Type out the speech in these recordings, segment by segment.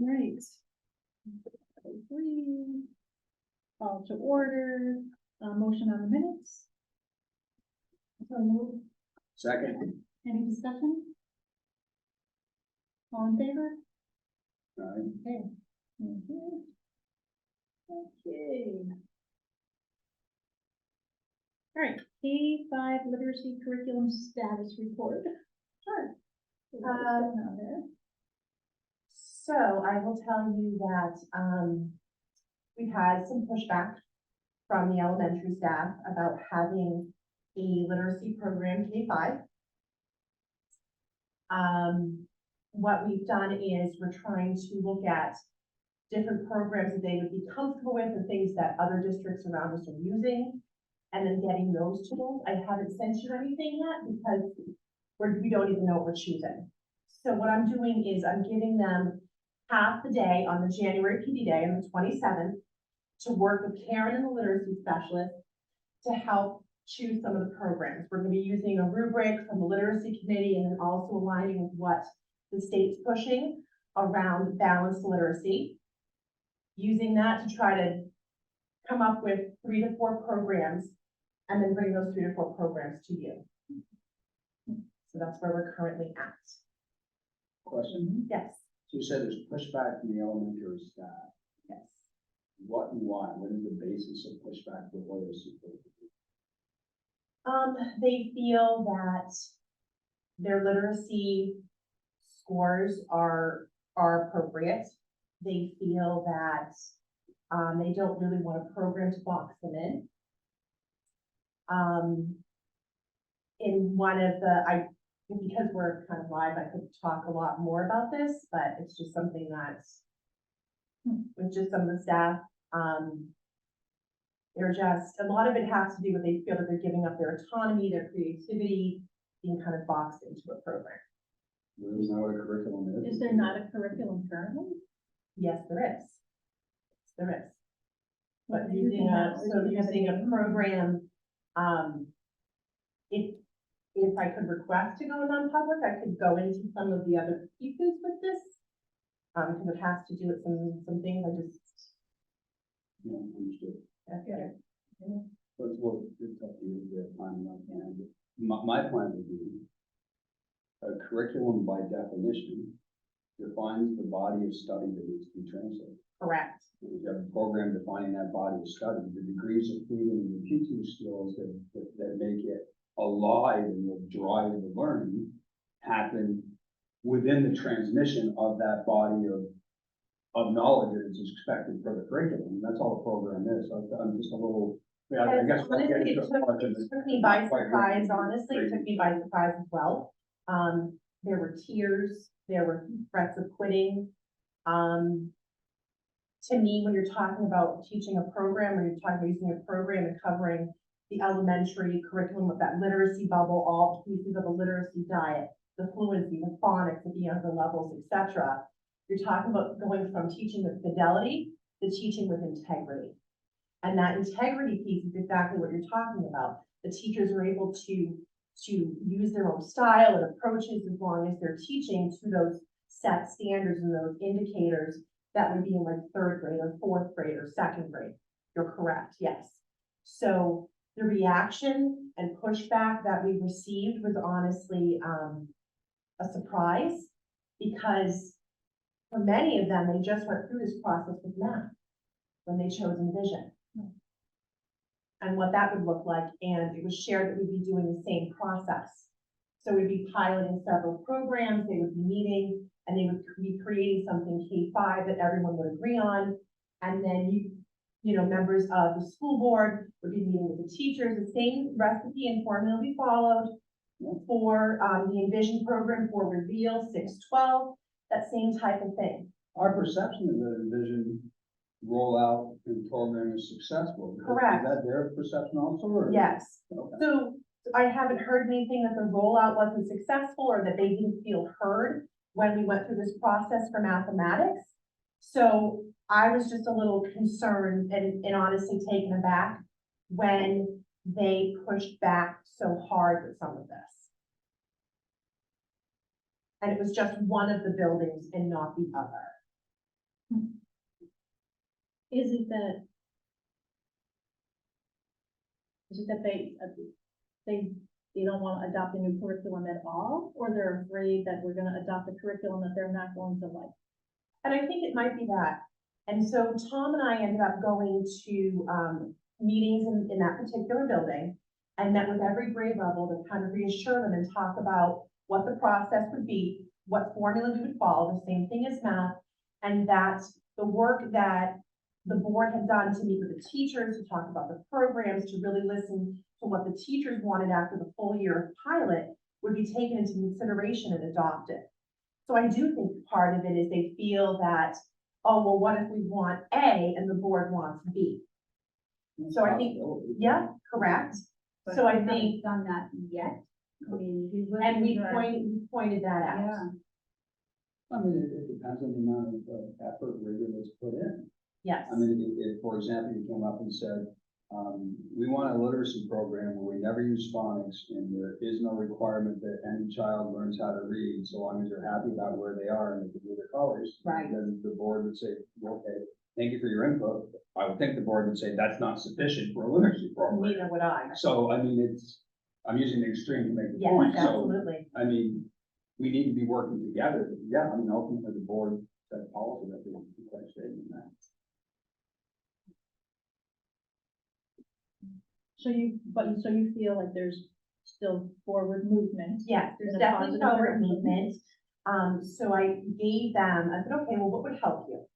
All right. Three. Call to order, motion on the minutes. So moved. Second. Any discussion? All in favor? Aye. Okay. Thank you. Okay. All right, K-5 literacy curriculum status report. Sure. So what's going on there? So I will tell you that we've had some pushback from the elementary staff about having a literacy program K-5. What we've done is we're trying to look at different programs that they would be comfortable with and things that other districts around us are using, and then getting those tools. I haven't sent you anything yet because we don't even know what we're choosing. So what I'm doing is I'm giving them half the day on the January PD day on the 27th to work with Karen and the literacy specialist to help choose some of the programs. We're going to be using a rubric from the literacy committee and then also aligning with what the state's pushing around balanced literacy. Using that to try to come up with 3 to 4 programs and then bring those 3 to 4 programs to you. So that's where we're currently at. Question. Yes. So you said there's pushback from the elementary staff. Yes. What and why? What is the basis of pushback for what is supposed to be? They feel that their literacy scores are appropriate. They feel that they don't really want a program to box them in. In one of the, because we're kind of live, I could talk a lot more about this, but it's just something that's with just some of the staff. They're just, a lot of it has to do with they feel that they're giving up their autonomy, their creativity, being kind of boxed into a program. Isn't that what a curriculum is? Is there not a curriculum currently? Yes, there is. There is. But What are you using a, using so now? using a program, if I could request to go non-public, I could go into some of the other pieces with this. Because it has to do with some things I just. Yeah, understood. Okay. But it's up to you to get time enough. And my plan would be a curriculum by definition defines the body of study that needs to be translated. Correct. If you have a program defining that body of study, the degrees of freedom and the teaching skills that make it alive and will drive the learning happen within the transmission of that body of knowledge that is expected for the curriculum. And that's all the program is. So I'm just a little, I guess. Honestly, it took me by surprise, honestly, it took me by surprise as well. There were tears, there were threats of quitting. To me, when you're talking about teaching a program, or you're talking about using a program and covering the elementary curriculum with that literacy bubble, all pieces of a literacy diet, the fluency, the phonics at the younger levels, etc. You're talking about going from teaching with fidelity to teaching with integrity. And that integrity piece is exactly what you're talking about. The teachers are able to use their own style and approaches as long as they're teaching to those set standards and those indicators that would be in like 3rd grade or 4th grade or 2nd grade. You're correct, yes. So the reaction and pushback that we received was honestly a surprise, because for many of them, they just went through this process with math when they chose Envision. And what that would look like, and it was shared that we'd be doing the same process. So we'd be piloting several programs, they would be meeting, and they would be creating something K-5 that everyone would agree on. And then you know, members of the school board would be meeting with the teachers, the same recipe and formula we followed for the Envision program for Reveal 612, that same type of thing. Our perception is that Envision rollout and program is successful. Correct. Is that their perception also? Or? Yes. Okay. So I haven't heard anything that the rollout wasn't successful or that they didn't feel heard when we went through this process for mathematics. So I was just a little concerned and honestly taken aback when they pushed back so hard with some of this. And it was just one of the buildings and not the other. Is it that? Is it that they don't want to adopt a new curriculum at all, or they're afraid that we're gonna adopt a curriculum that they're not going to like? And I think it might be that. And so Tom and I ended up going to, meetings in that particular building and met with every grade level to kind of reassure them and talk about what the process would be, what formula we would follow, the same thing as math, and that the work that the board had done to meet with the teachers, to talk about the programs, to really listen to what the teachers wanted after the full year of pilot would be taken into consideration and adopted. So I do think part of it is they feel that, oh, well, what if we want A and the board wants B? So I think, yeah, correct. But So I we haven't think, done that yet. I mean, and we listened pointed that to our- out. Yeah, I mean, it depends on the amount of effort, rigor that's put in. Yes, I mean, if, for example, you came up and said, we want a literacy program where we never use phonics and there is no requirement that any child learns how to read, so long as they're happy about where they are and they can do their colors. Right. Then the board would say, well, okay, thank you for your input. I would think the board would say that's not sufficient for a literacy program. neither would I. So, I mean, I'm using the extreme to make the Yes, point, so, absolutely. I mean, we need to be working together. Yeah, I mean, ultimately, the board set policy that they want to be quite statement in that. So you feel like there's still forward movement? Yes, there's In a definitely positive forward direction. movement. So I gave them, I said, okay, well, what would help you?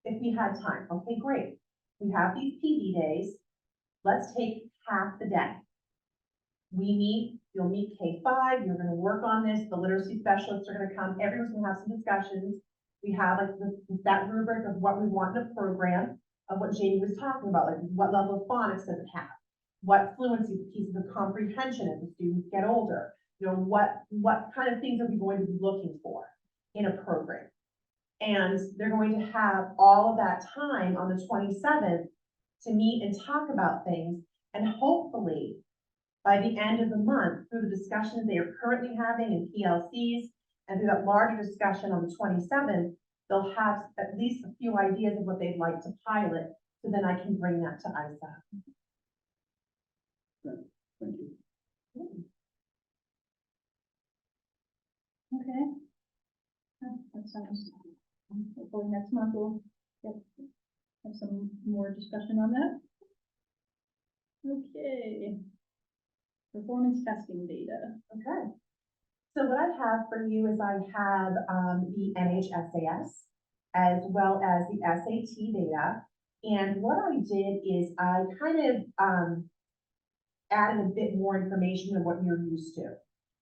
If we had time, okay, great. We have these PD days. Let's take half the day. You'll meet K-5, you're gonna work on this, the literacy specialists are gonna come, everyone's gonna have some discussions. We have like that rubric of what we want in a program, of what Jamie was talking about, like what level of phonics does it have? What fluency pieces of comprehension as the students get older? You know, what kind of things are we going to be looking for in a program? And they're going to have all of that time on the 27th to meet and talk about things. And hopefully, by the end of the month, through the discussions they are currently having in PLCs, and through that larger discussion on the 27th, they'll have at least a few ideas of what they'd like to pilot, so then I can bring that to EISA. Thank you. Okay. That sounds, hopefully next month we'll have some more discussion on that. Okay. Performance testing data. Okay. So what I have for you is I have the NHSAS as well as the SAT data. And what I did is I kind of added a bit more information than what you're used to.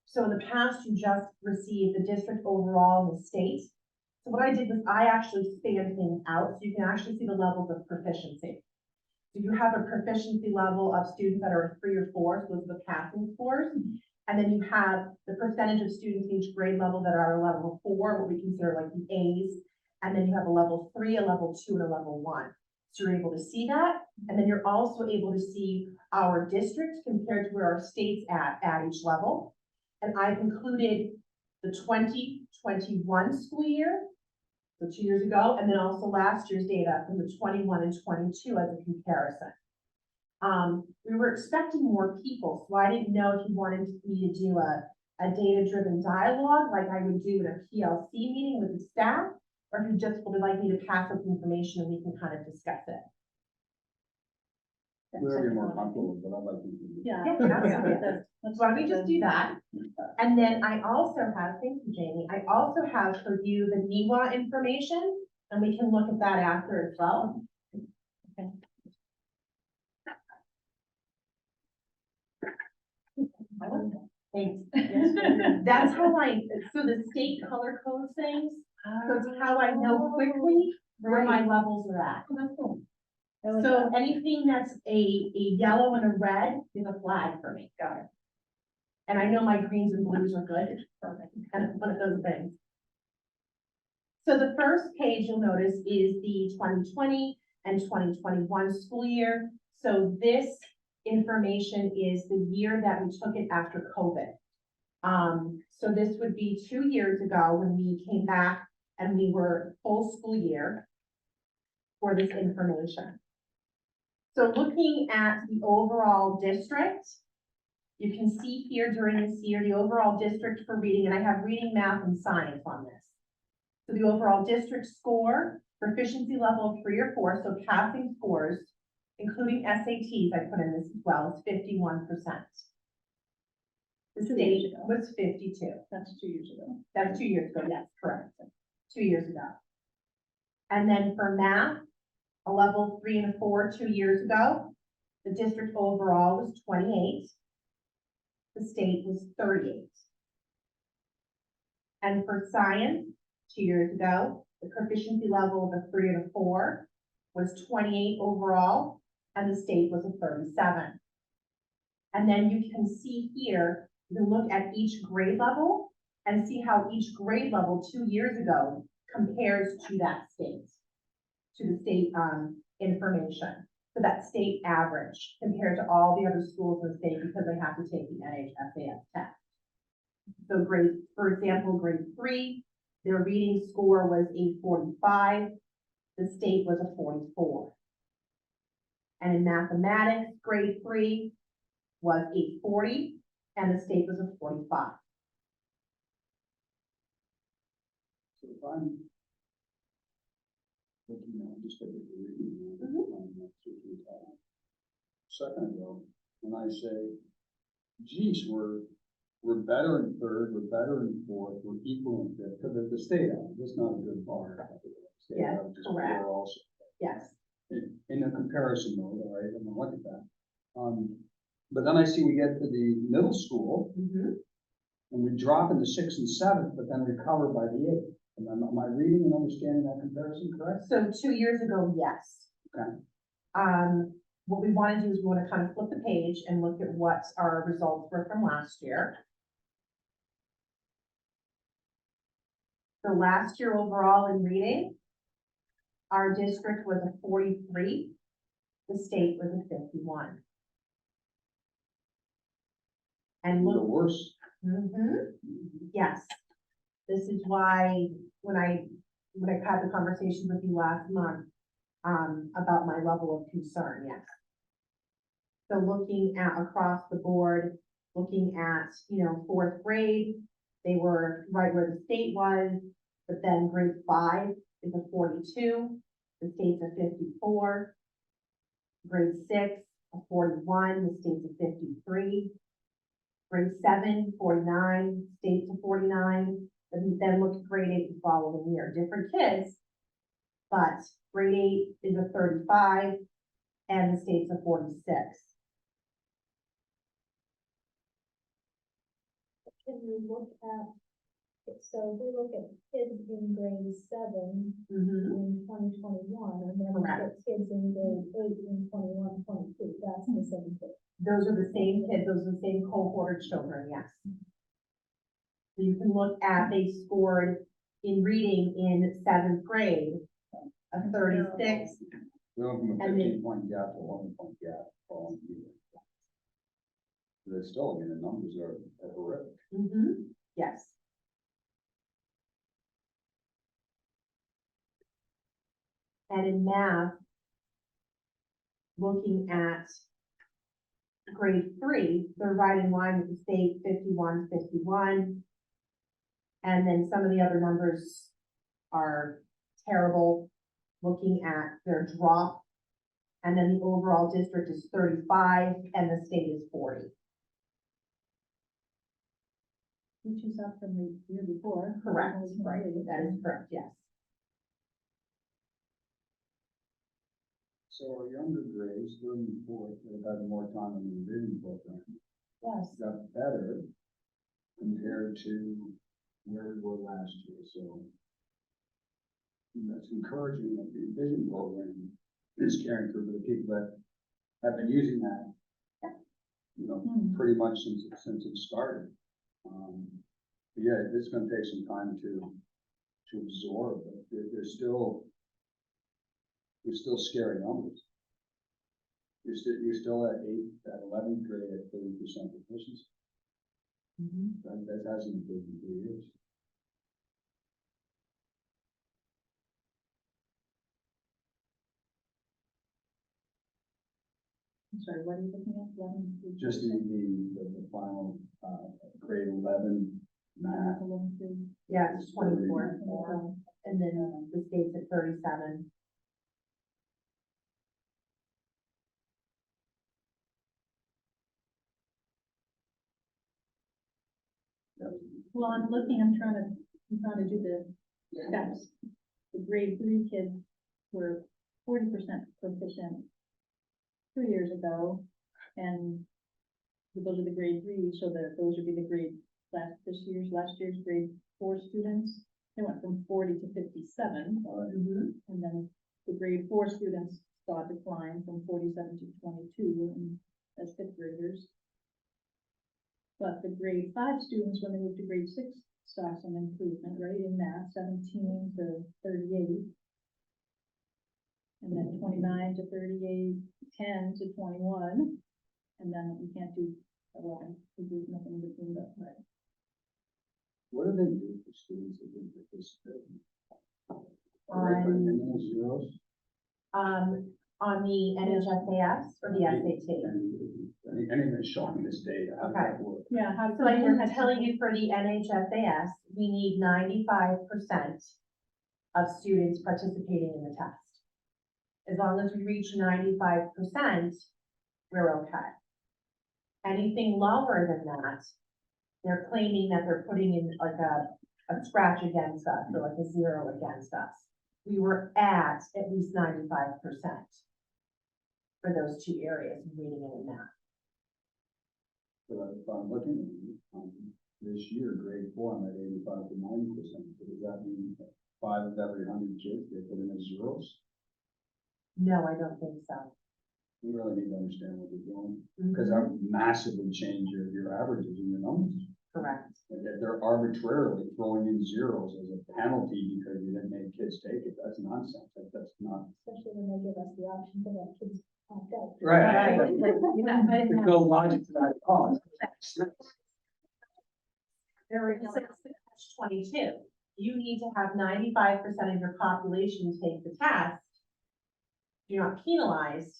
So in the past, you just received the district overall in the state. So what I did was I actually spanned things out so you can actually see the levels of proficiency. So you have a proficiency level of students that are 3 or 4, so those are the passing scores. And then you have the percentage of students in each grade level that are a level 4, what we consider like the A's. And then you have a level 3, a level 2, and a level 1. So you're able to see that. And then you're also able to see our districts compared to where our state's at each level. And I've included the 2021 school year, so 2 years ago, and then also last year's data from the 21 and 22 as a comparison. We were expecting more people, so I didn't know if you wanted me to do a data-driven dialogue like I would do in a PLC meeting with the staff, or if you just would like me to pass up information and we can kind of discuss it. Whatever you're more comfortable with, but I'd like to. Yeah. Yeah, absolutely. Let's So why don't we just do that? And then I also have, thank you, Jamie, I also have for you the NEWA information, and we can look at that after as well. Okay. Thanks. That's how so the state color code things, so it's how I know quickly where my levels are at. So anything that's a yellow and a red is a flag for me. Got it. And I know my greens and blues are good. Perfect. Kind of one of those things. So the first page you'll notice is the 2020 and 2021 school year. So this information is the year that we took it after COVID. So this would be 2 years ago when we came back and we were full school year. for this information. So looking at the overall district, you can see here during this year, the overall district for reading, and I have reading, math, and science on this. So the overall district score, proficiency level of 3 or 4, so passing scores, including SATs, I put in this as well, is 51%. The 2 state years ago. was 52. That's 2 years ago. That's 2 years ago, yes, correct. 2 years ago. And then for math, a level 3 and a 4, 2 years ago, the district overall was 28. The state was 38. And for science, 2 years ago, the proficiency level of a 3 and a 4 was 28 overall, and the state was a 37. And then you can see here, you can look at each grade level and see how each grade level 2 years ago compares to that state, to the state information. So that state average compared to all the other schools in the state because they have to take the NHSAS test. So for example, grade 3, their reading score was a 45, the state was a 44. And in mathematics, grade 3 was a 40, and the state was a 45. So if I'm looking at, just at the reading, second ago, when I say, geez, we're better in third, we're better in fourth, we're equal in fifth, because the state average, that's not a good bar. State Yeah, average is correct. poor also. Yes. In a comparison mode, all right, I'm gonna look at that. But then I see we get to the middle school, Mm-hmm. and we drop into 6th and 7th, but then recover by the 8th. Am I reading and understanding that comparison correct? So 2 years ago, yes. Okay. What we want to do is we want to kind of flip the page and look at what our results were from last year. So last year overall in reading, our district was a 43, the state was a 51. And The look, worst. yes, this is why when I had the conversation with you last month, about my level of concern, yes. So looking at across the board, looking at, 4th grade, they were right where the state was, but then grade 5 is a 42, the state's a 54. Grade 6, a 41, the state's a 53. Grade 7, 49, state's a 49. And then look at grade 8 the following year, different kids, but grade 8 is a 35 and the state's a 46. Can we look at, so if we look at kids in grade 7 in 2021, and then we Correct. get kids in grade 8 in 21, 22, that's the same thing. Those are the same kids, those are the same cohort of children, yes. So you can look at, they scored in reading in 7th grade, a 36. We went from a And then- 15-point gap to a 11-point gap following year. They're still, I mean, the numbers are horrific. Yes. And in math, looking at grade 3, they're right in line with the state, 51, 51. And then some of the other numbers are terrible, looking at their drop. And then the overall district is 35 and the state is 40. Which is up from the year before. Correct, Only right, 28. that is correct, yes. So our younger grades, 3rd and 4th, that have had more time in the revision program, Yes. got better compared to where we were last year, so that's encouraging that the revision program is carrying through for the people that have been using that, pretty much since it started. But yeah, it's gonna take some time to absorb, but there's still scary numbers. You're still at 11th grade at 30% proficiency. That hasn't improved in 3 years. I'm sorry, what are you looking at, 11? through Just the final, grade 11 math. 11 through- Yeah, it's 24, Okay. and then the state's at 37. Well, I'm trying to do the steps. The grade 3 kids were 40% proficient 2 years ago, and those are the grade 3, so those would be the last year's grade 4 students. They went from 40 to 57, and then the grade 4 students saw a decline from 47 to 22 as fifth graders. But the grade 5 students, when they moved to grade 6, saw some improvement, right, in math, 17 to 38. And then 29 to 38, 10 to 21, and then we can't do 11, because there's nothing in between that, right? What do they do for students that didn't participate? Are they putting in those zeros? On the NHSAS or the SAT? Anything showing this data, how does that work? Yeah, how. So I can tell you for the NHSAS, we need 95% of students participating in the test. As long as we reach 95%, we're okay. Anything lower than that, they're claiming that they're putting in like a scratch against us or like a 0 against us. We were at least 95% for those two areas, reading and math. So if I'm looking at this year, grade 4, I'm at 85 to 90%. So does that mean that 5 of every 100 kids, they put in as zeros? No, I don't think so. We really need to understand what they're doing, because that would massively change your averages and your numbers. Correct. And that they're arbitrarily throwing in zeros as a penalty because you didn't make kids take it, that's nonsense, that's not. Especially when they give us the option to let kids opt out. Right. There's no logic to that at all. There is 22. You need to have 95% of your population take the test. You're not penalized,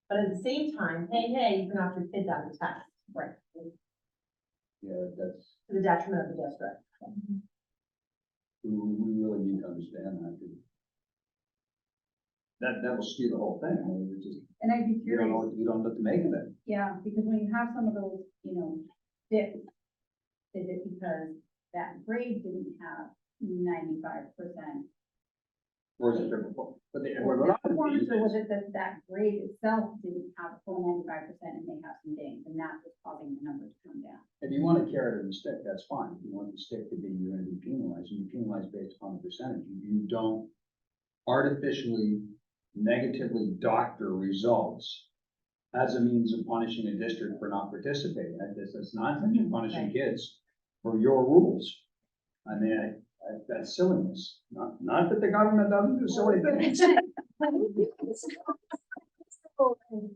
but at the same time, hey, you can opt your kids out of the test. Right. Yeah, that's, To the detriment of the district. we really need to understand that. That will skew the whole thing, I mean, it's just, And I'd be you don't curious, know, you don't know what to make of it. yeah, because when you have some of those, dips, is it because that grade didn't have 95%? Or is it different? But they, what I Performance, or was mean is, it that that grade itself didn't have full 95% and they have some dings, and that's what's causing the numbers to come down? if you want a carrot and a stick, that's fine. If you want the stick to be, you're gonna be penalized, and you penalize based upon the percentage. You don't artificially, negatively doctor results as a means of punishing a district for not participating. That's nonsense. You're punishing Right. kids for your rules. I mean, that's silliness. Not that the government doesn't do silly things.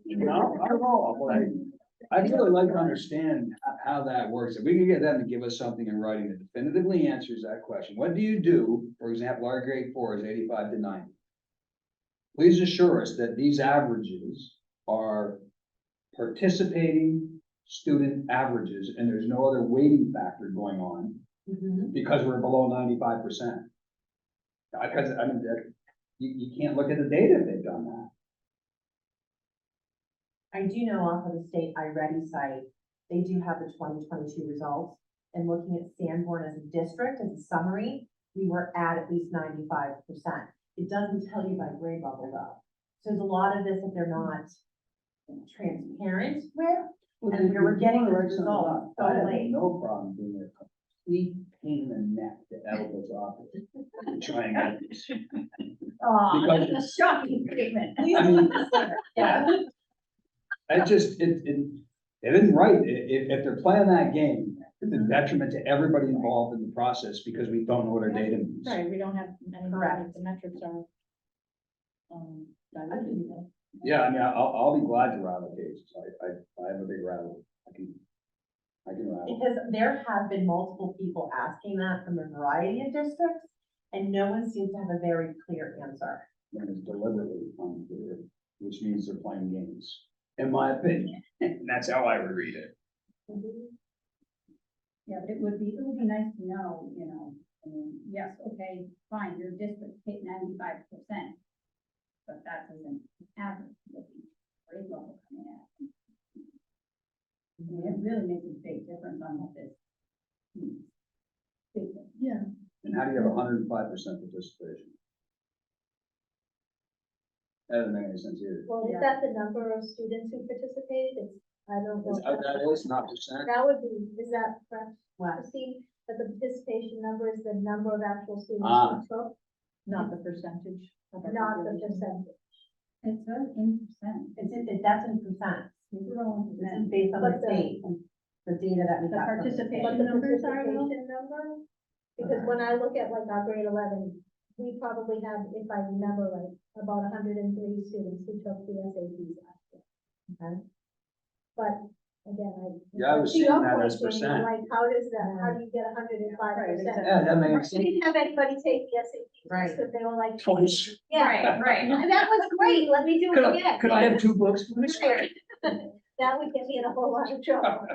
No, not at all. But I'd really like to understand how that works. If we could get them to give us something in writing that definitively answers that question. What do you do? For example, our grade 4 is 85 to 90. Please assure us that these averages are participating student averages and there's no other weighting factor going on because we're below 95%. Because, I mean, you can't look at the data if they've done that. I do know off of the state iReady site, they do have the 2022 results. And looking at Sanborn as a district, as a summary, we were at least 95%. It doesn't tell you by grade level though. So there's a lot of this that they're not transparent with, and we were getting the results so I have late. no problem being a complete pain in the neck to Elba's office to try and get this. Because- That's a shocking statement. I mean, Yeah. it just, it isn't right. If they're playing that game, it's a detriment to everybody involved in the process because we don't know what our data means. Right, we don't have any, Correct. the metrics are. Diluted. Yeah, I mean, I'll be glad to rattle cases. I have a big rattle. I can rattle. Because there have been multiple people asking that from a variety of districts, and no one seems to have a very clear answer. And it's deliberately unclear, which means they're playing games. in my opinion, and that's how I would read it. Yeah, but it would be nice to know, you know, I mean, yes, okay, fine, your district hit 95%. But that doesn't average with each grade level coming at. I mean, it really makes a big difference on what this means. Big difference. Yeah. And how do you have 105% participation? That doesn't make any sense either. Well, is Yeah. that the number of students who participated? It's, I don't know. Is that what that is, not percent? That would be, is that correct, Well, Christine? That the participation number is the number of actual students Ah. who took, Not the percentage of our not the population. percentage. It's in percent. that's in percent. It's all in This is percent. based on the But the- state, the data that we The got. from the participation- state. But the numbers are low? participation number, because when I look at like our grade 11, we probably had, if I remember right, about 103 students who took the SATs last year. Okay. But again, Yeah, I was to your seeing that point, as Jamie, percent. like, how does that, how do you get 105%? Yeah, that We makes sense. didn't have anybody take the SATs, Right. because they were like, Twice. yeah, right. and that was great, let me do it again. Could I have 2 books, please? That would get me in a whole lot of trouble.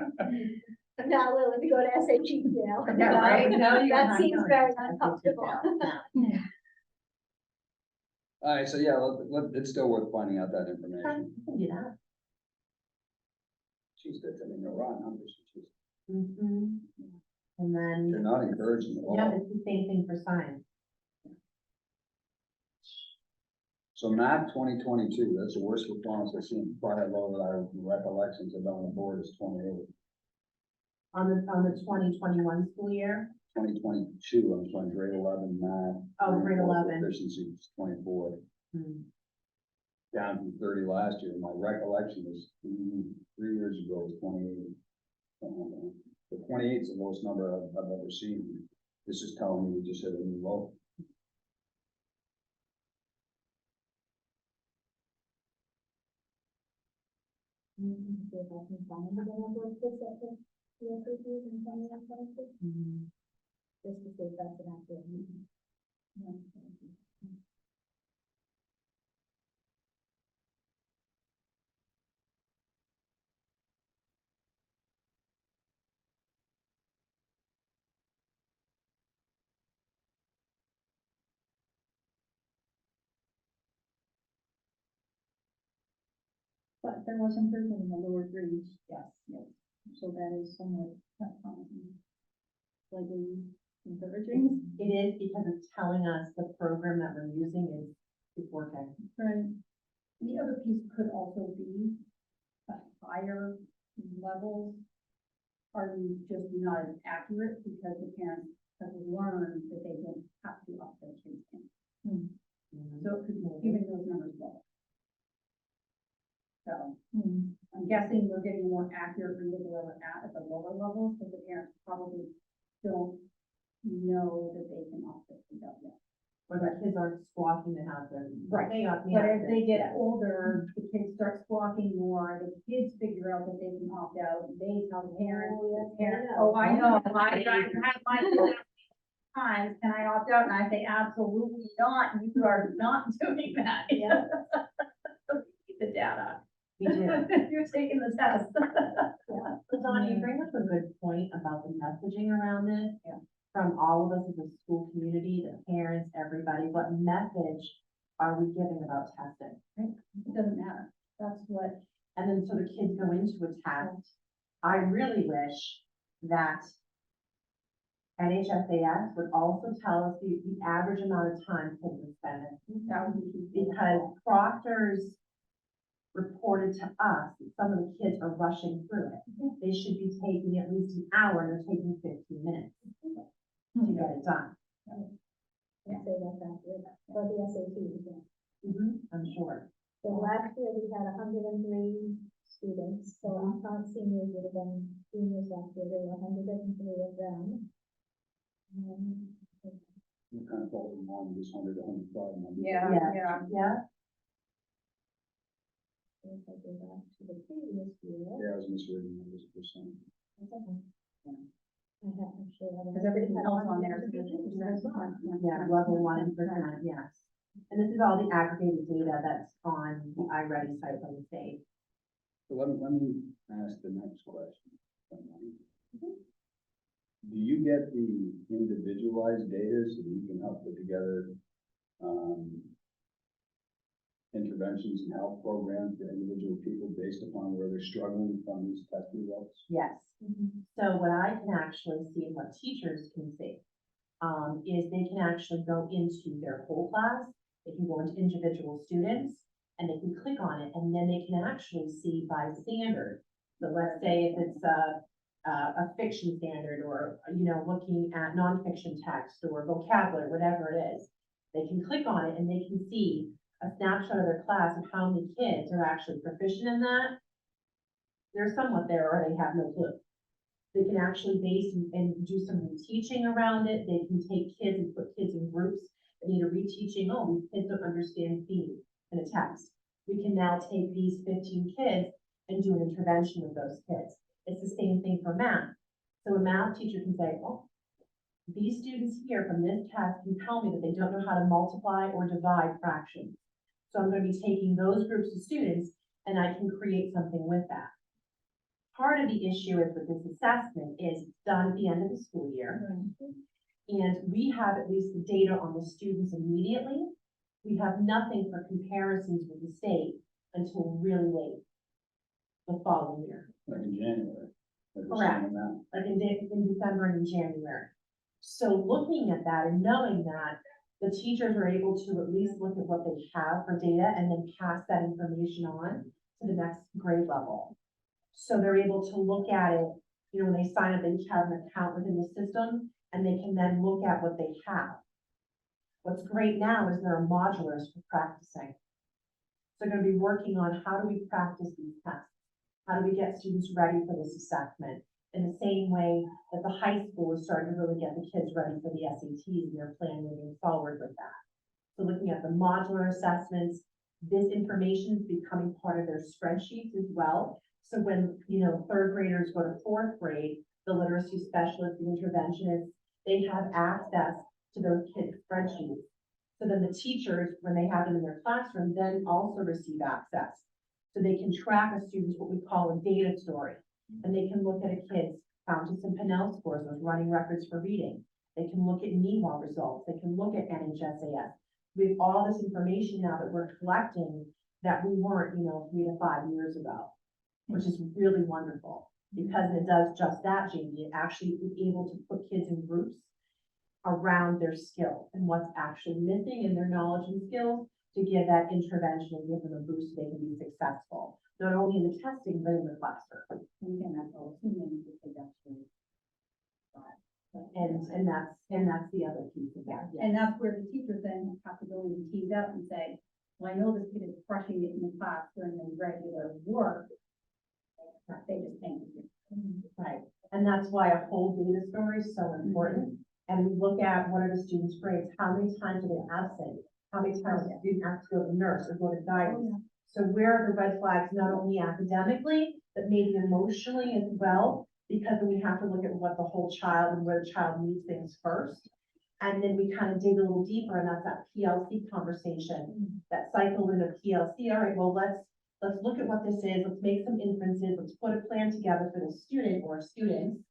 I'm not willing to go to SAT now. Yeah, right. No, you're That not seems going very to. uncomfortable. All right, so yeah, it's still worth finding out that information. Yeah. She's good, I mean, they're raw numbers. She's- Mhm. And They're then, not encouraging at all. yeah, it's the same thing for science. So math 2022, that's the worst performance I've seen, prior low that I recollections of on the board is 28. On the 2021 school year, 2022, I'm showing grade 11 math. Oh, grade 11. Proficiency is 24, hmm, down from 30 last year. My recollection is 3 years ago was 28. The 28 is the lowest number I've ever seen. This is telling me we just hit a new low. See if I can find the number of kids that took the SATs in 2022, hmm. just to see if that's an accurate. But there was improvement in the lower grades, yes. So that is somewhat promising. Slightly encouraging. It is because it's telling us the program that we're using is working. Right. The other piece could also be at higher levels are just not as accurate because the parents have learned that they don't have to up their kids in. Mhm. So it could be even those numbers low. So Hmm. I'm guessing we're getting more accurate reading where we're at the lower levels, because the parents probably don't know that they can offset the yet. Or the kids aren't squawking to have them. Right. But as they get older, the kids start squawking more, the kids figure out that they can opt out, they tell the parents, Oh, yes, the parents, I know. oh, I know, I've had my kids ask me times, can I opt out? And I say, absolutely not, you are not doing that. Yeah. Keep the data. We do. You're taking the test. So Dawn, you bring up a good point about the messaging around this. Yeah. From all of us as a school community, the parents, everybody, what message are we giving about testing? It doesn't matter, that's what, And then so the kids go into a test. I really wish that NHSAS would also tell us the average amount of time kids are spending. that would be. Because proctors reported to us that some of the kids are rushing through it. They should be taking at least an hour, and they're taking 15 minutes to get it done. I'd say that's accurate, for the SATs, yeah. I'm sure. So last year we had 103 students, so our current seniors would have been juniors last year, there were 103 of them. You kind of fall in line with this 100 to 105 number. Yeah, Yeah. Yeah. If I go back to the previous year, Yeah, I was misreading numbers percent. I'm sure. because everything else on there is. Yeah, level 1%, yes. And this is all the aggregated data that's on the iReady site from the state. So let me ask the next question. Do you get the individualized data so that you can help put together, interventions and health programs for individual people based upon where they're struggling from these test results? Yes. So what I can actually see and what teachers can see, is they can actually go into their whole class, they can go into individual students, and they can click on it, and then they can actually see by standard. So let's say if it's a fiction standard, or, you know, looking at nonfiction text or vocabulary, whatever it is, they can click on it and they can see a snapshot of their class of how many kids are actually proficient in that. They're somewhat there, or they have no clue. They can actually base and do some teaching around it. They can take kids and put kids in groups that need a reteaching. Oh, these kids don't understand theme in a text. We can now take these 15 kids and do an intervention with those kids. It's the same thing for math. So a math teacher can say, oh, these students here from this test can tell me that they don't know how to multiply or divide fractions. So I'm going to be taking those groups of students and I can create something with that. Part of the issue is with this assessment is it's done at the end of the school year. And we have at least the data on the students immediately. We have nothing for comparisons with the state until really late the following year. Like in January? Like we're Correct. saying now? Like in December and in January. So looking at that and knowing that, the teachers are able to at least look at what they have for data and then pass that information on to the next grade level. So they're able to look at it, you know, when they sign up, they each have an account within the system and they can then look at what they have. What's great now is there are modulars for practicing. So they're going to be working on how do we practice these tests? How do we get students ready for this assessment? In the same way that the high school is starting to really get the kids ready for the SATs and their plan moving forward with that. So looking at the modular assessments, this information is becoming part of their spreadsheets as well. So when, you know, third graders go to fourth grade, the literacy specialists and interventionists, they have access to those kids' spreadsheets. So then the teachers, when they have them in their classroom, then also receive access. So they can track a student's what we call a data story. And they can look at a kid's Fountas and Pinnell scores, those running records for reading. They can look at NEWA results. They can look at NHSAS. We have all this information now that we're collecting that we weren't, you know, 3 to 5 years ago, which is really wonderful because it does just that, Jamie. It actually is able to put kids in groups around their skill and what's actually missing in their knowledge and skills to give that intervention and give them a boost so they can be successful, not only in the testing, but in the classroom. And again, that's all assuming because actually. And that's the other piece of that. And that's where the teachers then have to go in and tease out and say, well, I know this kid is crushing it in the class during the regular work. They just think. Right, and that's why a whole data story is so important. And we look at what are the students' grades, how many times are they absent? How many times does a student have to go to nurse or go to guidance? So where are the red flags, not only academically, but maybe emotionally as well? Because then we have to look at what the whole child and where the child needs things first. And then we kind of dig a little deeper, and that's that PLC conversation, that cycle in a PLC. All right, well, let's look at what this is. Let's make some inferences. Let's put a plan together for the student or students,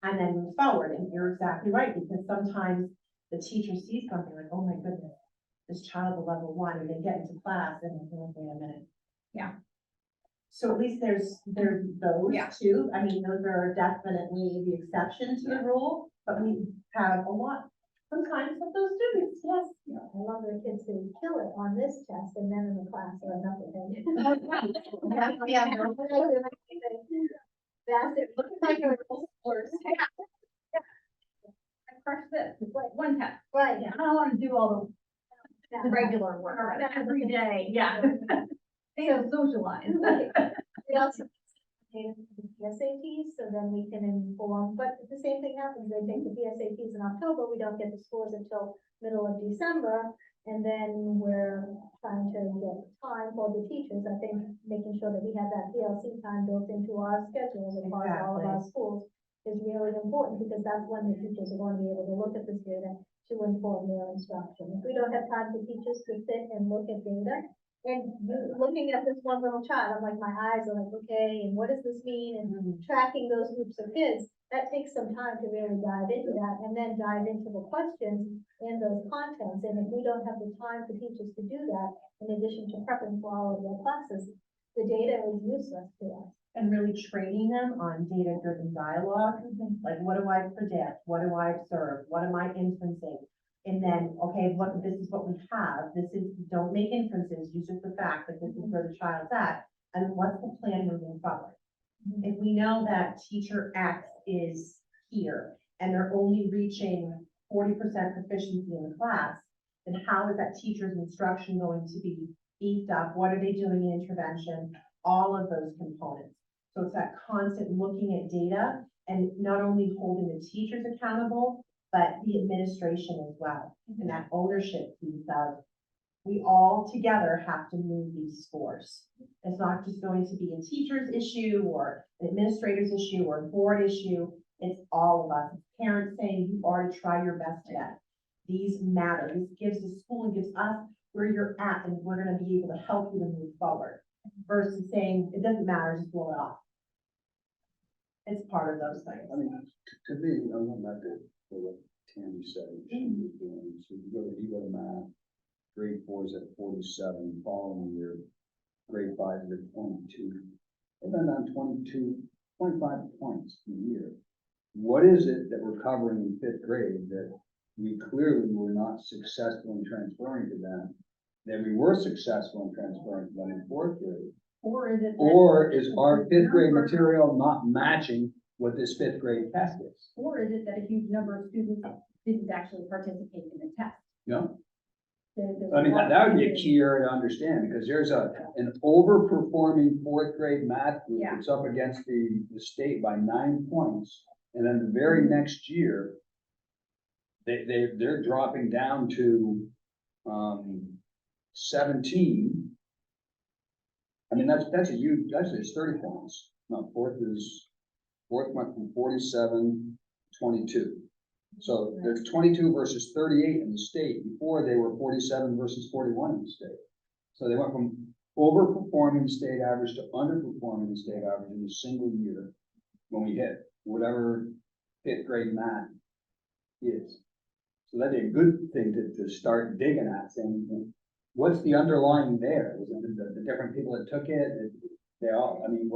and then move forward. And you're exactly right, because sometimes the teacher sees something like, oh my goodness, this child at level 1, and they get into class and they're like, wait a minute. Yeah. So at least there's those Yeah. two. I mean, those are definitely the exception to the rule, but we have a lot sometimes of those students, yes. I love the kids who kill it on this test and then in the class are nothing. That's it, looks like a course. I crushed this, one test. Right, I don't want to do all yeah. the regular work every day, yeah. They have socialized. We also take the SATs, so then we can inform, but the same thing happens, they take the SATs in October, we don't get the scores until middle of December, and then we're trying to get time for the teachers. I think making sure that we have that PLC time built into our schedules across all of our schools is really important, because that's when the teachers are going to be able to look at this data to inform their instruction. If we don't have time for teachers to sit and look at data, And looking at this one little child, I'm like, my eyes are like, okay, and what does this mean? And tracking those groups of kids, that takes some time to really dive into that and then dive into the questions and those contents. And if we don't have the time for teachers to do that, in addition to prepping for all of their classes, the data is useless to us. And really training them on data-driven dialogue, like what do I predict, what do I observe, what am I inferencing? And then, okay, this is what we have, don't make inferences, use just the fact that this is where the child's at, and what's the plan moving forward? If we know that teacher X is here, and they're only reaching 40% proficiency in the class, then how is that teacher's instruction going to be beefed up? What are they doing in intervention? All of those components. So it's that constant looking at data and not only holding the teachers accountable, but the administration as well. And that ownership piece of, we all together have to move these scores. It's not just going to be a teacher's issue or an administrator's issue or a board issue. It's all of us. It's parents saying, you are to try your best today. These matter. This gives the school and gives us where you're at, and we're going to be able to help you to move forward. Versus saying, it doesn't matter, just blow it off. It's part of those things. I mean, to me, I'm not back to what Tammy said, she was doing, so you go to math, grade 4 is at 47, following year, grade 5 is at 22. They've been on 25 points a year. What is it that we're covering in 5th grade that we clearly were not successful in transferring to them, that we were successful in transferring to them in 4th grade? Or is it? Or is our 5th grade material not matching what this 5th grade test is? Or is it that a huge number of students didn't actually participate in the test? No, There's I mean, a lot that of would be a reasons. key area to understand, because there's an overperforming 4th grade math group Yeah. that's up against the state by 9 points. And then the very next year, they're dropping down to, 17. I mean, that's a huge, it's 30 points. No, 4th went from 47 to 22. So there's 22 versus 38 in the state. Before, they were 47 versus 41 in the state. So they went from overperforming the state average to underperforming the state average in a single year when we hit whatever 5th grade math is. So that'd be a good thing to start digging at, saying, what's the underlying there? Was it the different people that took it? They all, I mean,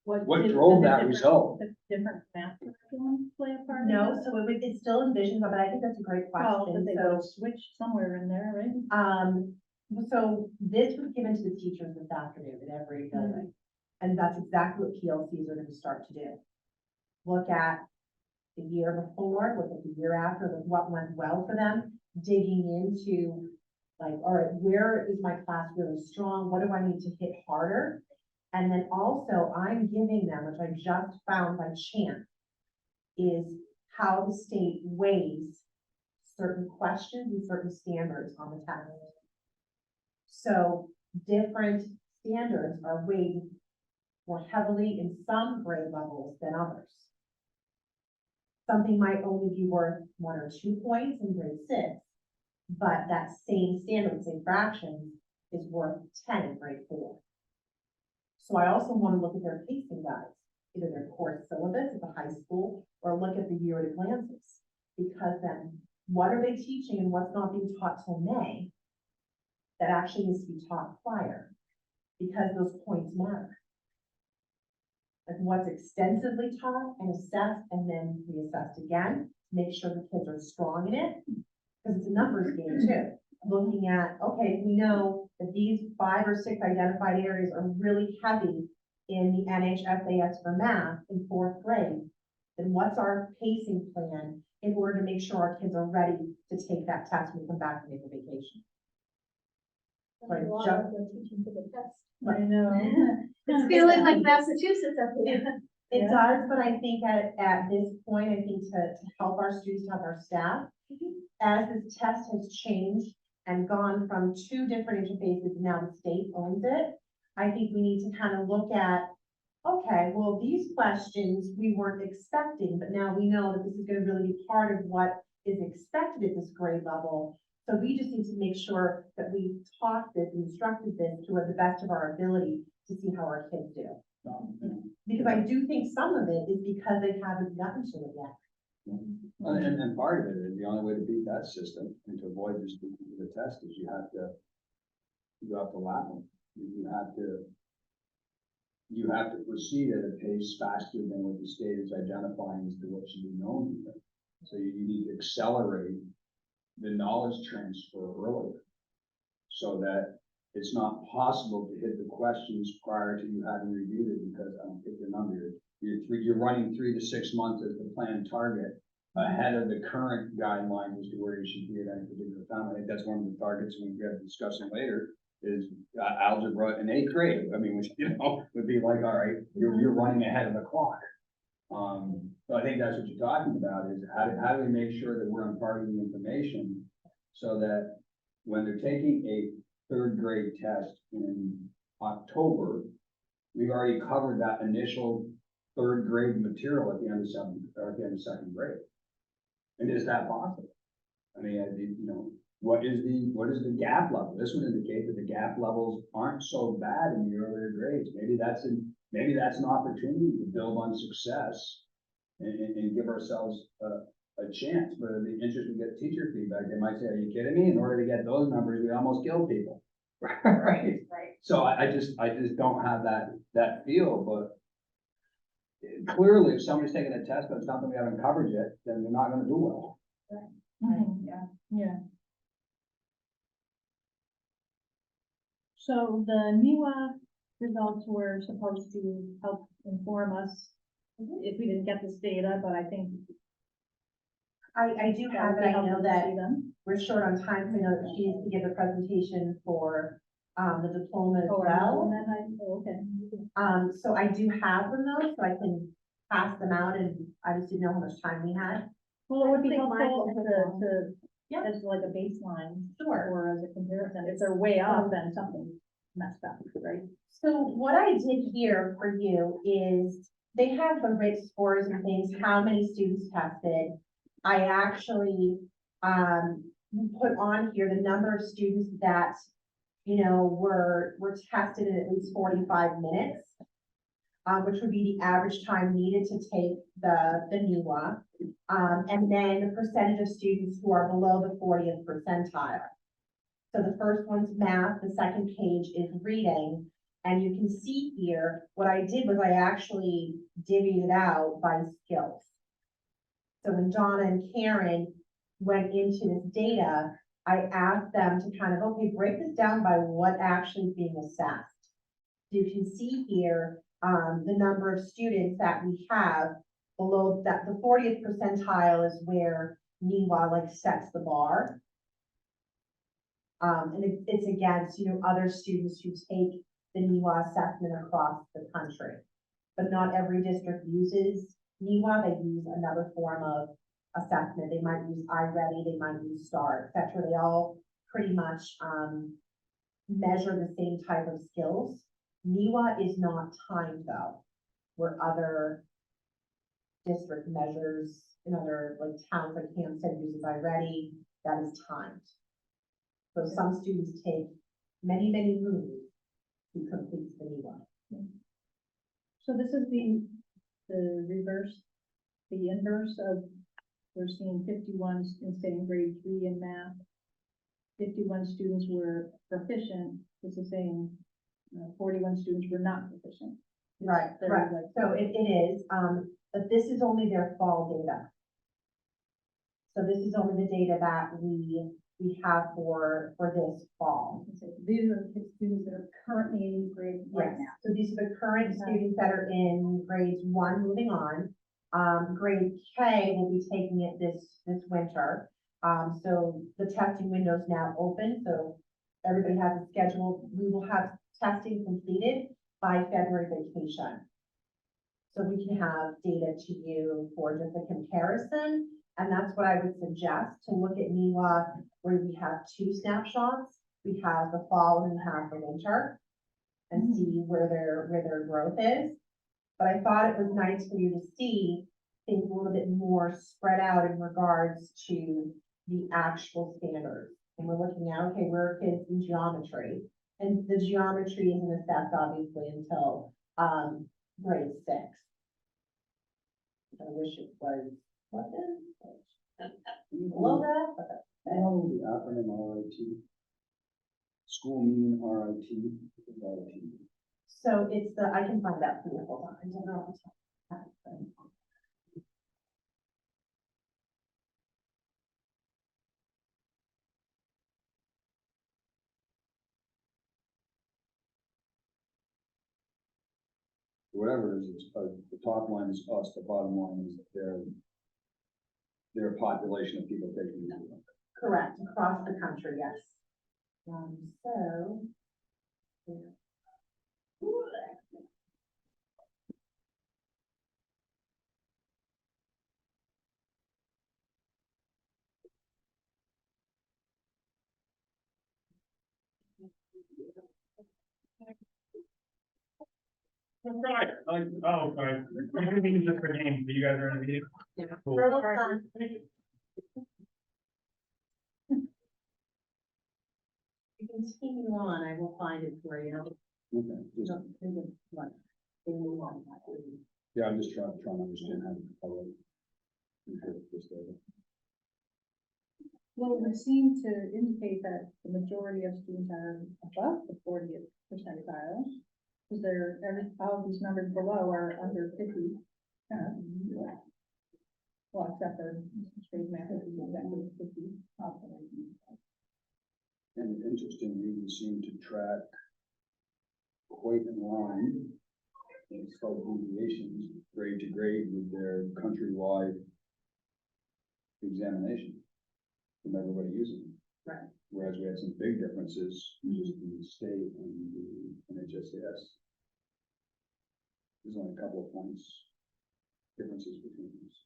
what did drove the that different- result? the different math curriculum play a part? in No, this? so it still envisions, but I think that's a great Well, question. but they So, would switch somewhere in there, right? so this was given to the teachers this afternoon in every building. And that's exactly what PLCs are going to start to do. Look at the year before, look at the year after, look what went well for them, digging into like, all right, where is my class really strong? What do I need to hit harder? And then also I'm giving them, which I just found by chance, is how the state weighs certain questions and certain standards on the test. So different standards are weighed more heavily in some grade levels than others. Something might only be worth 1 or 2 points in grade 6, but that same standard, same fraction, is worth 10 in grade 4. So I also want to look at their pacing guides, either their course syllabus at the high school, or look at the year at a glances. Because then, what are they teaching and what's not being taught till May that actually needs to be taught prior? Because those points matter. Like what's extensively taught and assessed and then reassessed again, make sure the kids are strong in it, because it's a numbers game too. Looking at, okay, we know that these 5 or 6 identified areas are really heavy in the NHSAS for math in 4th grade, then what's our pacing plan in order to make sure our kids are ready to take that test when we come back from April vacation? Right, A lot just- of them teaching to the test. I know. It's feeling like Massachusetts up here. It Yeah. does, but I think at this point, I think to help our students, to help our staff, as this test has changed and gone from 2 different interfaces, now the state owns it, I think we need to kind of look at, okay, well, these questions we weren't expecting, but now we know that this is going to really be part of what is expected at this grade level. So we just need to make sure that we taught this, instructed this to the best of our ability to see how our kids do. Because I do think some of it is because they haven't gotten to it yet. And part of it is the only way to beat that system and to avoid just the test is you have to lap them. You have to proceed at a pace faster than what the state is identifying as to what should be known here. So you need to accelerate the knowledge transfer earlier, so that it's not possible to hit the questions prior to you having reviewed it, because I don't pick the number. You're running 3 to 6 months as the planned target ahead of the current guidelines as to where you should be at any particular time. I think that's one of the targets we get discussing later is algebra in 8th grade. I mean, which, would be like, all right, you're running ahead of the clock. So I think that's what you're talking about is how do we make sure that we're imparting the information so that when they're taking a 3rd grade test in October, we've already covered that initial 3rd grade material at the end of 2nd grade. And is that possible? I mean, what is the gap level? This would indicate that the gap levels aren't so bad in the earlier grades. Maybe that's an opportunity to build on success and give ourselves a chance. But it'd be interesting to get teacher feedback. They might say, "Are you kidding me? In order to get those numbers, we almost killed people." Right? Right. So I just don't have that feel. But clearly, if somebody's taking a test, but it's something we haven't covered yet, then they're not going to do well. Mhm. Yeah. Yeah. So the NEWA results were supposed to help inform us if we didn't get this data, but I think. I do have it, I know that we're short on time, so I know that she needs to give a presentation for, the diploma as well. Okay. So I do have them though, so I can pass them out, and I just didn't know how much time we had. Well, it would be I think mine helpful will to, Yeah. as like a baseline. Sure. Or as a comparison, if they're way off, then something messed up, right? So what I did here for you is, they have the rate scores and things, how many students tested. I actually, put on here the number of students that, were tested in at least 45 minutes. Which would be the average time needed to take the NEWA. And then the percentage of students who are below the 40th percentile. So the first one's math, the second page is reading, and you can see here, what I did was I actually divvied it out by skills. So when Donna and Karen went into this data, I asked them to kind of, okay, break this down by what actually is being assessed. You can see here, the number of students that we have below that, the 40th percentile is where NEWA sets the bar. And it's against, other students who take the NEWA assessment across the country. But not every district uses NEWA, they use another form of assessment. They might use iReady, they might use STAR, etc. They all pretty much measure the same type of skills. NEWA is not timed though, where other district measures in other towns like Hampstead uses iReady, that is timed. So some students take many, many moves to complete the NEWA. So this is the reverse, the inverse of, we're seeing 51 in say in grade 3 in math. 51 students were proficient. This is saying 41 students were not proficient. Right, correct. So it is, but this is only their fall data. So this is only the data that we have for this fall. These are the students that are currently in grade right Yes. now. So these are the current students that are in grades 1 moving on. Grade K will be taking it this winter. So the testing window is now open, so everybody has a schedule. We will have testing completed by February vacation. So we can have data to you for just a comparison. And that's what I would suggest, to look at NEWA where we have 2 snapshots. We have the fall and we have the winter, and see where their growth is. But I thought it was nice for you to see things a little bit more spread out in regards to the actual standards. And we're looking at, okay, where are kids in geometry? And the geometry isn't assessed obviously until, grade 6. I wish it was, what is? Below that, but Oh, the acronym RIT. School mean RIT. RIT. so it's the, I can find that for you, hold on, I don't know. Whatever it is, it's, the top line is us, the bottom line is their population of people taking the exam. Correct, across the country, yes. So. Yeah. Right, oh, sorry. I'm gonna be just for games, but you guys are in a meeting. Cool. Real fun. You continue on, I will find it for you. Okay, just, yeah, I'm just trying to understand how to follow. Interpret this data. Well, it would seem to indicate that the majority of students are above the 40th percentile. Because all of these numbers below are under 50. Well, except for straight math, which is exactly 50. And interestingly, we seem to track quite in line in slight deviations, grade to grade, with their countrywide examination from everybody using them. Right. Whereas we had some big differences just in the state and the NHSAS. There's only a couple of points differences between these.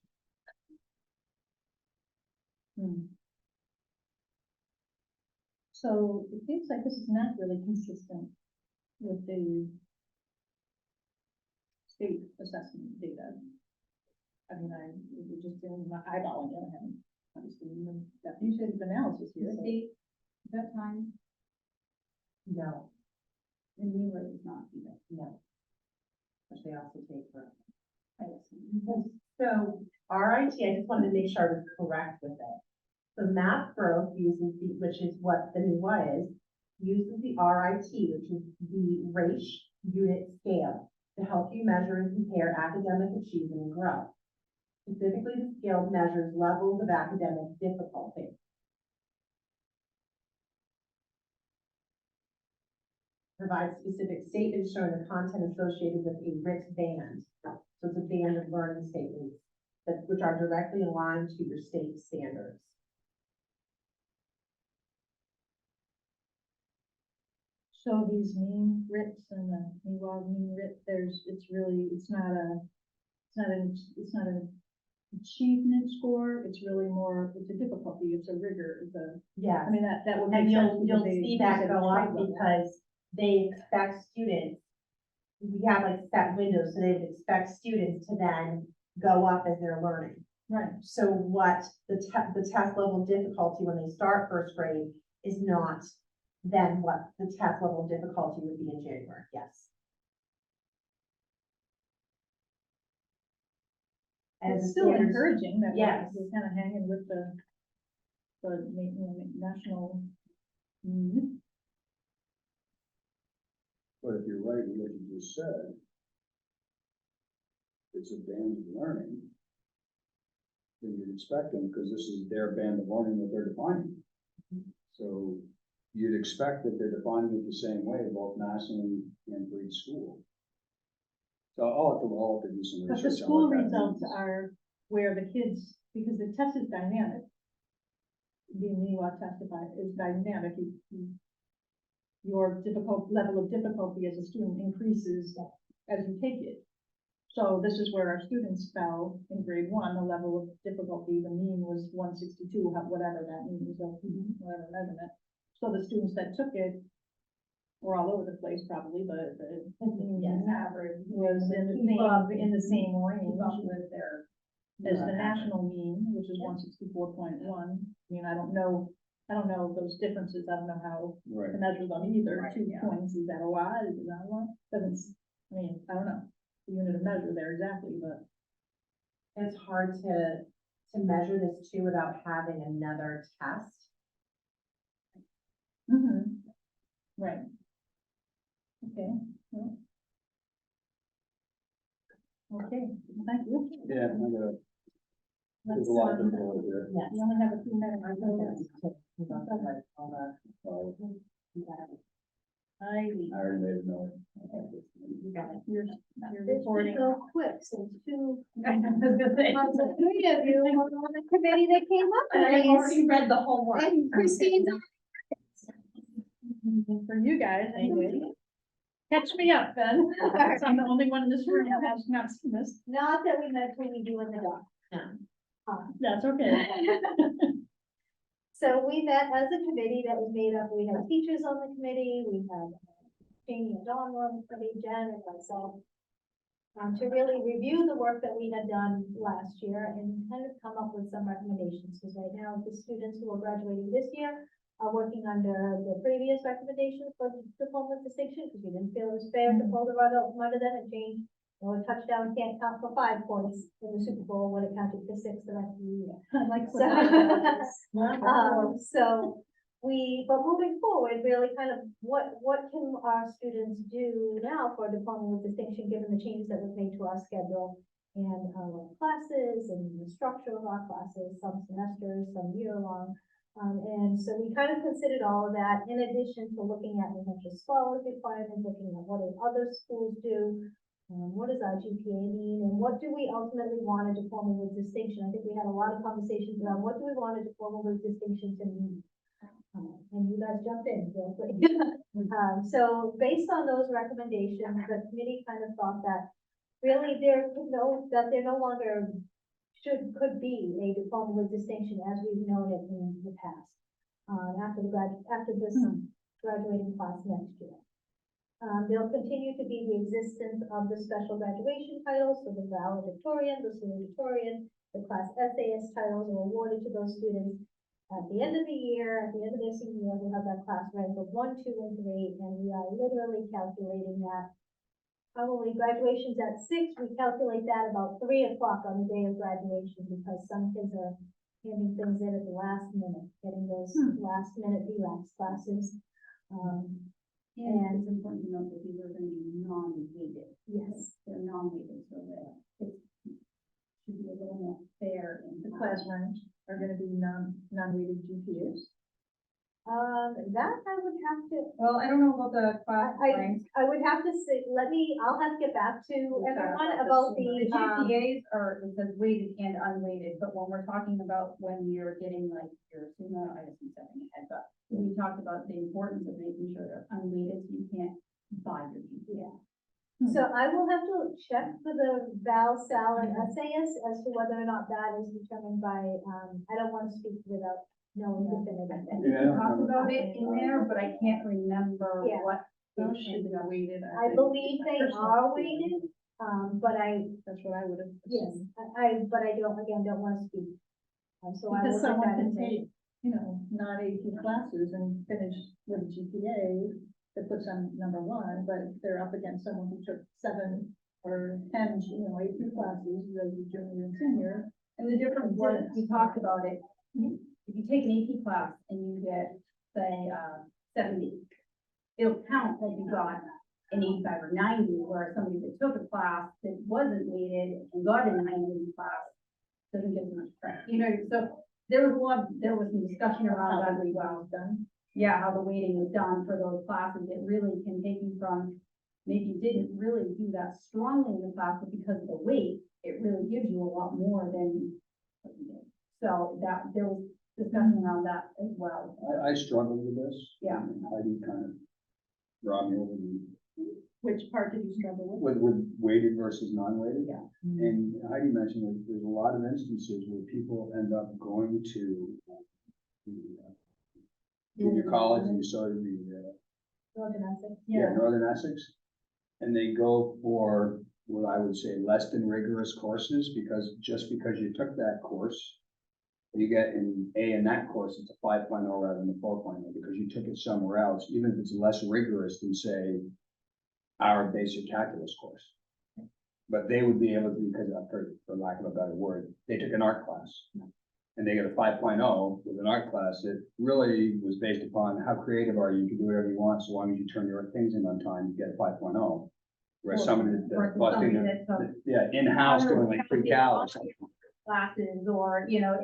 So it seems like this is not really consistent with the state assessment data. I mean, we're just doing my eyeballing it, and obviously, that you said analysis here. The but- state, that time, No, and we were not either. no. But they also take for. I assume. So RIT, I just wanted to make sure I was correct with it. So math growth uses the, which is what the new is, uses the RIT, which is the race unit scale, to help you measure and compare academic achievement and growth. Specifically, the scale measures levels of academic difficulty. Provides specific statements showing the content associated with a RIT band. So it's a band of learning statements that, which are directly aligned to your state standards. So these mean writs and the mean writ, it's not an achievement score, it's really more, it's a difficulty, it's a rigor, Yeah. I mean, that would make And sense. you'll because they see use that it go at up grade level. because they expect students, we have like set windows, so they would expect students to then go up as they're learning. Right, So what the test level difficulty when they start first grade is not then what the test level difficulty would be in January, yes. And it's the still standards- encouraging that Yes. we're kind of hanging with the national. mean. But if you're right, with what you just said, it's a band of learning, then you'd expect them, because this is their band of learning that they're defining. So you'd expect that they're defining it the same way, both nationally and for each school. So I'll have to do some But the research on school what that results means. are where the kids, because the test is dynamic. The NEWA is dynamic. Your level of difficulty as a student increases as you take it. So this is where our students fell in grade 1, the level of difficulty, the mean was 162, whatever that means, or whatever measurement. So the students that took it were all over the place probably, but the mean average was in the same range With their. as the national mean, which is 164.1. I mean, I don't know I don't know those differences, I don't know how Right. to measure them either, Right, 2 yeah. points, is that a lot, is it not a lot? Doesn't, I mean, I don't know, the unit of measure there exactly, but. It's hard to measure this too without having another test. Right. Okay, well. Okay, thank you. Yeah, I gotta, there's Let's, a lot of people here. Yes. we only have a few minutes. I think that's too. We got that, like, all the- I, I already made a note. You got it. you're This reporting. should go quick, since two, I was gonna say. the three of you were on the committee that came up And I with already read the homework. these. And Christine's on. For you guys, anyway. Catch me up then, because I'm the only one in this room who has not seen this. Not that we meant when we do in the dark. That's okay. So we met as a committee that was made up, we had teachers on the committee, we had Jamie and Dawn on the committee, Jen and myself. To really review the work that we had done last year and kind of come up with some recommendations. Because right now, the students who are graduating this year are working under the previous recommendations for the diploma with distinction, because we didn't feel it was fair to pull the rug out from under them and change. A touchdown can't count for 5 points in the Super Bowl when it counted for 6 the rest of the year. I like. So but moving forward, really kind of what can our students do now for a diploma with distinction, given the changes that we've made to our schedule and our classes and the structure of our classes, some semesters, some year long. And so we kind of considered all of that in addition to looking at New Hampshire scholars requirements, looking at what do other schools do. What does our GPA mean, and what do we ultimately want a diploma with distinction? I think we had a lot of conversations around what do we want a diploma with distinction to mean? And you guys jumped in real quick. So based on those recommendations, the committee kind of thought that really there no longer could be a diploma with distinction as we've known it in the past. After this graduating class next year. There'll continue to be the existence of the special graduation titles, so the valedictorian, the salutatorian, the class SAS titles are awarded to those students at the end of the year, at the end of their senior year, who have that class rank of 1, 2, and 3, and we are literally calculating that. Probably graduation's at 6, we calculate that about 3 o'clock on the day of graduation, because some kids are handing things in at the last minute, getting those last minute VLAX classes. And it's important to note that these are going to be non-weighted. Yes. They're non-weighted, so that it should be a little more fair in The class ranks are gonna be non-weighted GPAs. That I would have to, Well, I don't know about the class I- ranks. I would have to say, I'll have to get back to everyone about The the, GPAs are, it says weighted and unweighted, but when we're talking about when you're getting like your SUMA, I just am stepping ahead, but we talked about the importance of making sure they're unweighted, so you can't buy your GPA. so I will have to check for the Val, Sal, and SAS as to whether or not that is determined by, I don't want to speak without knowing definitive. Yeah, I don't We talked remember. about it in there, but I can't remember Yeah. what. Those should be weighted. I think. believe they Personal are feeling. weighted, but That's what I would have. yes, assumed. but I don't want to speak. So I will Because get someone that can information. take, non-AP classes and finish with a GPA that puts them number 1, but if they're up against someone who took 7 or 10, AP classes, as a junior and senior. And the difference was, we talked about it, if you take an AP class and you get, say, 70, it'll count like you got an 85 or 90, where somebody that took a class that wasn't weighted and got a 90 class doesn't get as much credit. So there was some discussion around that as well. Done. Yeah, how the weighting is done for those classes, it really can take you from, maybe you didn't really do that strongly in the class, but because of the weight, it really gives you a lot more than what you did. So there was discussion around that as well. I struggled with this. Yeah. And Heidi kind of brought me over Which part did you struggle with? with weighted versus non-weighted. Yeah. And Heidi mentioned that there's a lot of instances where people end up going to the junior college and sort of the, Northern Essex. Northern Essex. And they go for what I would say less than rigorous courses, because just because you took that course You get an A in that course, it's a 5.0 rather than a 4.0 because you took it somewhere else, even if it's less rigorous than, say, our basic calculus course. But they would be able to, because I've heard, for lack of a better word, they took an art class. And they got a 5.0 with an art class that really was based upon how creative are you, you can do whatever you want, so long as you turn your things in on time, you get a 5.0. Whereas somebody that's busting, yeah, in-house doing like 3 cal or something. Classes, or, you know,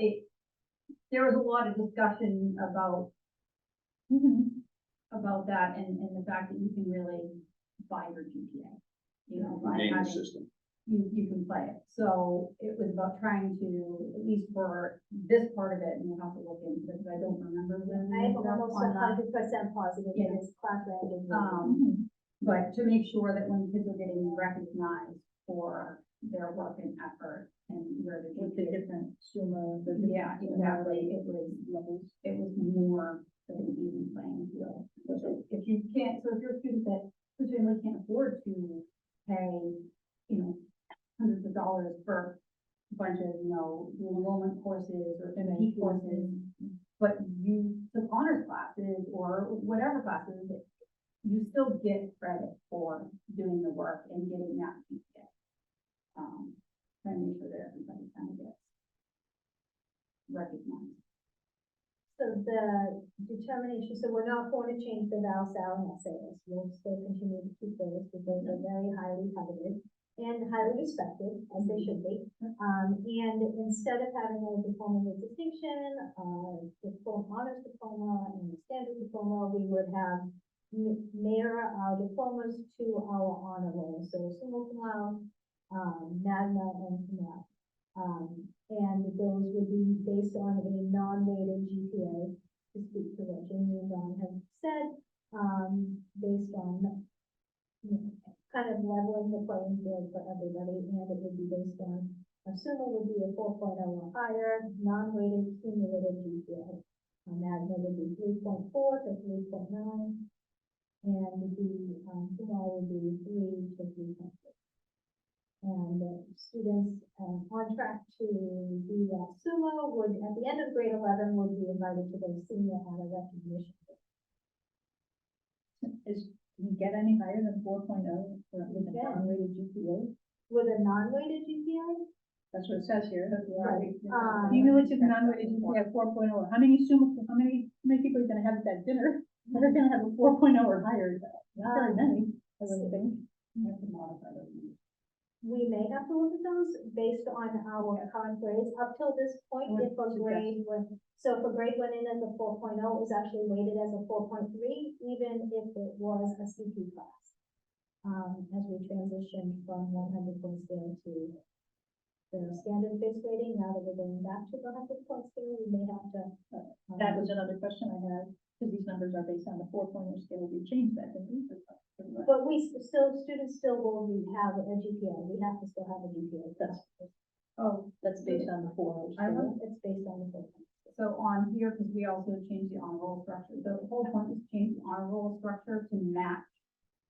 there was a lot of discussion about that, and the fact that you can really buy your GPA, you know, by Game having, system. you can play it. So it was about trying to, at least for this part of it, and we'll have to look into it, because I don't remember when. I am we got almost on that. 100% positive it is class ranked. But to make sure that when kids are getting recognized for their work and effort and where the With the GPA. different SUMA, the Yeah, exactly, it was more of an even playing field. So if you can't, so if you're a student that whose family can't afford to pay, you know, hundreds of dollars for a bunch of, you know, dual enrollment courses or MP courses, but you took honors classes or whatever classes, you still get credit for doing the work and getting that GPA. Trying to make sure that everybody kind of gets recognized. So the determination, so we're not going to change the Val, Sal, and SAS. We'll still continue to keep those because they're very highly coveted and highly respected, as they should be. And instead of having a diploma with distinction, diploma, honors diploma, and a standard diploma, we would have mirror our diplomas to our honor roll. So summa cum laude, magna, and cum laude. And those would be based on a non-weighted GPA, to speak to what Jamie and Don have said, based on, you know, kind of leveling the playing field for everybody, and it would be based on, a SUMA would be a 4.0 or higher, non-weighted cumulative GPA. A magna would be 3.4 to 3.9, and the SUMA would be 3 to 3.6. And students on track to be that SUMA would, at the end of grade 11, would be invited to the senior honor recognition. Can you get any higher than 4.0 with a Yeah. non-weighted GPA? With a non-weighted GPA? That's what it says here. Right. Cumulative non-weighted GPA 4.0. How many people are gonna have at that dinner that are gonna have a 4.0 or higher? Not very many, I wouldn't think. You have to modify those. We may have to look at those based on our current grades. Up till this point, if a grade was, so if a grade went in as a 4.0, it was actually weighted as a 4.3, even if it was a CP class. As we transition from 100 point scale to the standard based rating, now that we're going back to the 100 point scale, we may have to. That was another question I had, because these numbers are based on the 4.0 scale. We changed that, didn't we? But students still will have a GPA. We have to still have a GPA. That's based on the 4.0 I scale. don't- It's based on the 4.0. So on here, because we also changed the honor roll structure, the whole point is change the honor roll structure to match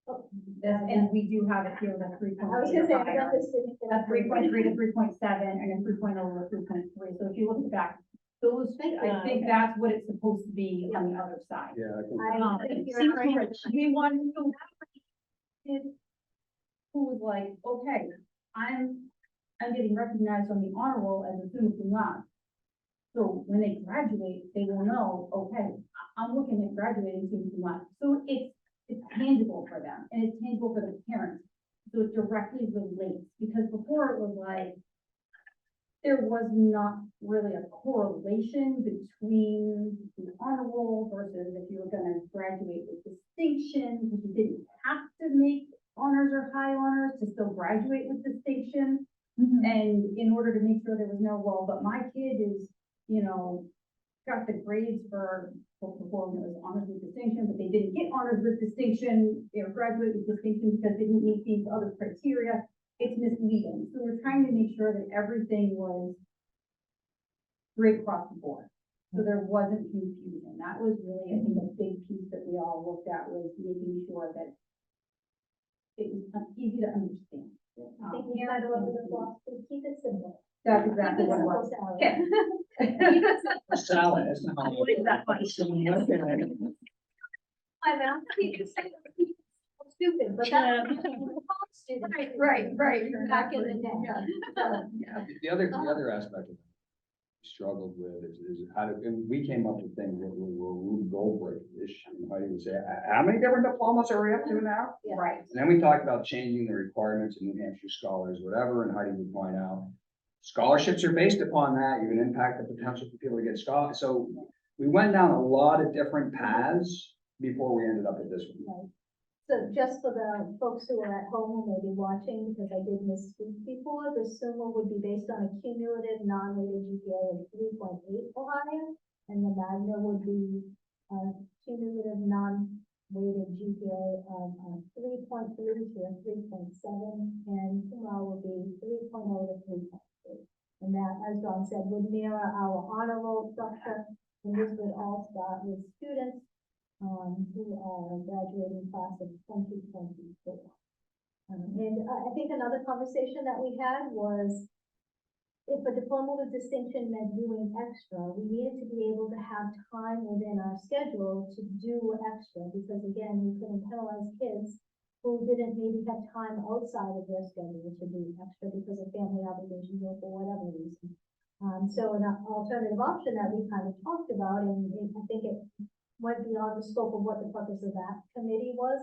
this, and we do have it here with a 3.3. I was gonna say, I got this. A 3.3 to 3.7, and then 3.0 to 3.3. So if you look back, those, I think that's what it's supposed to be on the other side. Yeah, I think. I think you're Seems right. rich. We wanted to have a kid who was like, okay, I'm getting recognized on the honor roll as a summa cum laude. So when they graduate, they will know, okay, I'm looking at graduating summa cum laude. So it's tangible for them, and it's tangible for the parents. So it directly relates, because before it was like, there was not really a correlation between the honor roll versus if you were gonna graduate with distinction, because you didn't have to make honors or high honors to still graduate with distinction. And in order to make sure there was no, well, but my kid is, you know, got the grades for before it was honors with distinction, but they didn't get honors with distinction, they were graduate with distinction because they didn't meet these other criteria. It's misleading. So we're trying to make sure that everything was straight across the board. So there wasn't confusion. That was really, I think, a big piece that we all looked at, was making sure that it was easy to understand. I think we had a little bit of philosophy, keep it simple. That's exactly what it was. Salad, that's not how. I mean, I'm stupid, but that. Right. Back in the day. The other aspect of it struggled with is how to, and we came up with things that were Rube Goldberg-ish, and Heidi would say, how many different diplomas are we up to now? Yeah. Right. And then we talked about changing the requirements of New Hampshire scholars, whatever, and Heidi would point out, scholarships are based upon that, you can impact the potential for people to get scholars. So we went down a lot of different paths before we ended up at this one. Right. So just for the folks who are at home who may be watching, because I did misspeak before, the SUMA would be based on a cumulative non-weighted GPA of 3.8 or higher, and the Magna would be a cumulative non-weighted GPA of 3.3 to a 3.7, and tomorrow will be 3.0 to 3.3. And that, as Dawn said, would mirror our honor roll structure, and this would all start with students who are graduating class of 2024. And I think another conversation that we had was if a diploma with distinction meant doing extra, we needed to be able to have time within our schedule to do extra, because again, we couldn't penalize kids who didn't maybe have time outside of their schedule to do extra because of family obligations or for whatever reason. So an alternative option that we kind of talked about, and I think it went beyond the scope of what the purpose of that committee was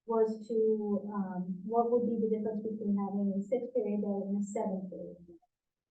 to, what would be the difference between having a 6-period day and a 7-period day?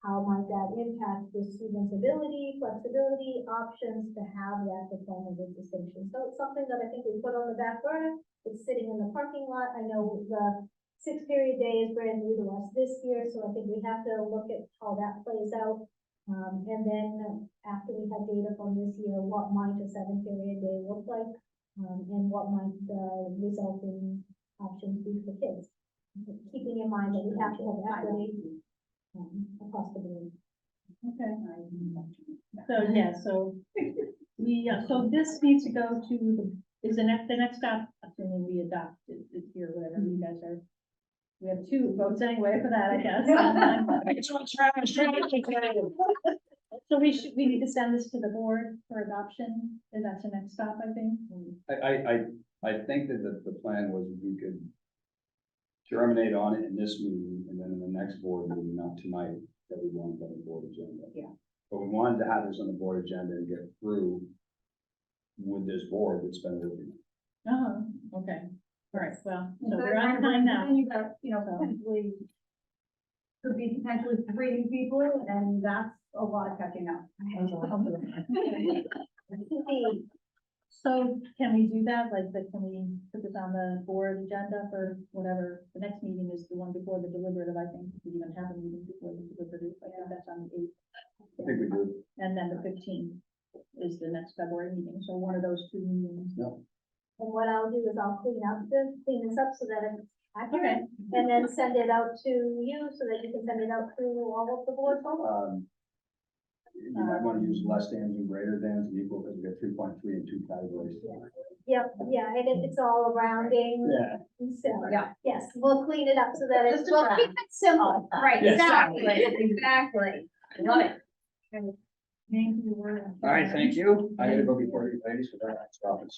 How might that impact the student's ability, flexibility, options to have that diploma with distinction? So it's something that I think we put on the back burner. It's sitting in the parking lot. I know the 6-period day is brand new to us this year, so I think we have to look at how that plays out. And then after we have data from this year, what might a 7-period day look like? And what might the resulting options be for kids? Keeping in mind that we have to have equity across the board. Okay. So, yeah, so we, so this needs to go to is the next stop, assuming we adopt it here, whatever you guys are. We have 2 votes anyway for that, I guess. So we need to send this to the board for adoption, and that's the next stop, I think. I think that the plan was we could germinate on it in this meeting, and then in the next board meeting, not tonight, that we wanted on the board agenda. Yeah. But we wanted to have this on the board agenda and get through with this board that's been working. Okay, all right, well, so we're on time now. And you got, potentially, could be potentially 3 new people, and that's a lot of catching up. So can we do that, can we put this on the board agenda for whatever, the next meeting is the one before the deliberative, I think, we even have a meeting before the deliberative, I think that's on the 8th. I think we do. And then the 15th is the next February meeting, so one of those 2 meetings. No. And what I'll do is I'll clean this up so that it's accurate, and then send it out to you so that you can send it out to all of the board folks. You might want to use less than and greater than and equal, because we got 3.3 in 2 categories. Yep, yeah, and it's all rounding. Yeah. So, Yeah. yes, we'll clean it up so that it's, Just a we'll draft. keep it simple. Right, Yes. exactly. Love it. Thank you. All right, thank you. I gotta go before you ladies for that. Stop it.